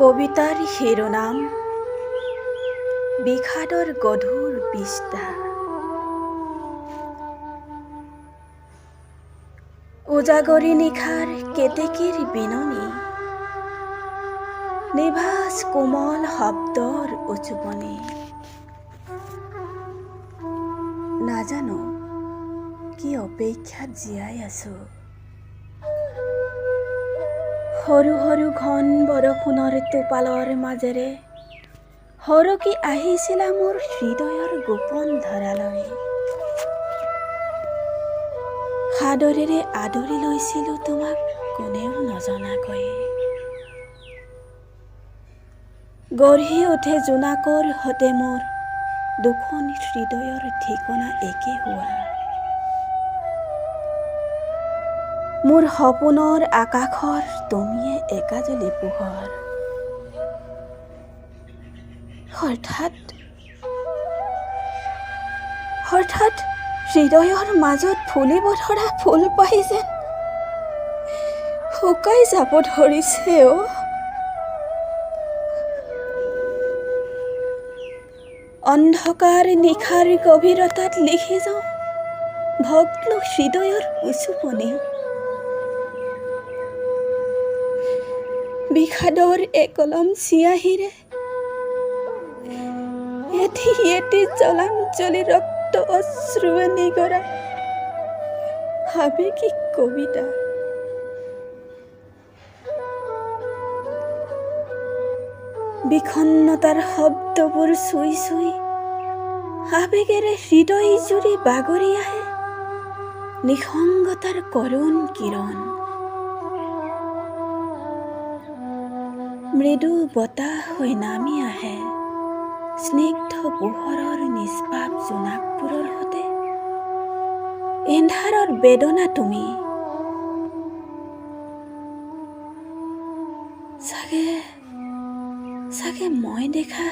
কবিতাৰ শিৰোনাম বিষাদৰ গধুৰ বিষ্টা। উজাগৰি নিশাৰ কেতেকীৰ বিননি, নিভাঁজ কোমল শব্দৰ উচুপনি। নাজানো কি অপেক্ষাত জীয়াই আছো। সৰু সৰু ঘন বৰষুণৰ টোপালৰ মাজেৰে সৰকি আহিছিলা মোৰ হৃদয়ৰ গোপন ধৰালৈ। সাদৰেৰে আদৰি লৈছিলো তোমাক কোনেও নজনাকৈ। গঢ়ি উঠে জোনাকৰ সতে মোৰ দুখন হৃদয়ৰ ঠিকনা একে হোৱা। মোৰ সপোনৰ আকাশৰ তুমিয়ে একাজলি পোহৰ। হঠাৎ হৃদয়ৰ মাজত ফুলিব ধৰা ফুলপাহি যেন শুকাই যাব ধৰিছে অ। অন্ধকাৰ নিশাৰ গভীৰতাত লিখি যাওঁ ভগ্ন হৃদয়ৰ উচুপনি। বিষাদৰ একলম চিয়াহীৰে এটি এটি জলাঞ্জলি ৰক্ত অশ্ৰুৱে নিগৰা আৱেগিক কবিতা। বিষণ্ণতাৰ শব্দবোৰ চুই চুই আৱেগেৰে হৃদয় জুৰি বাগৰি আহে নিসংগতাৰ কৰুণ কিৰণ। মৃদু বতাহ হৈ নামি আহে স্নিগ্ধ পোহৰৰ নিষ্পাপ জোনাকবোৰৰ সতে। এন্ধাৰৰ বেদনা তুমি, চাগে মই দেখা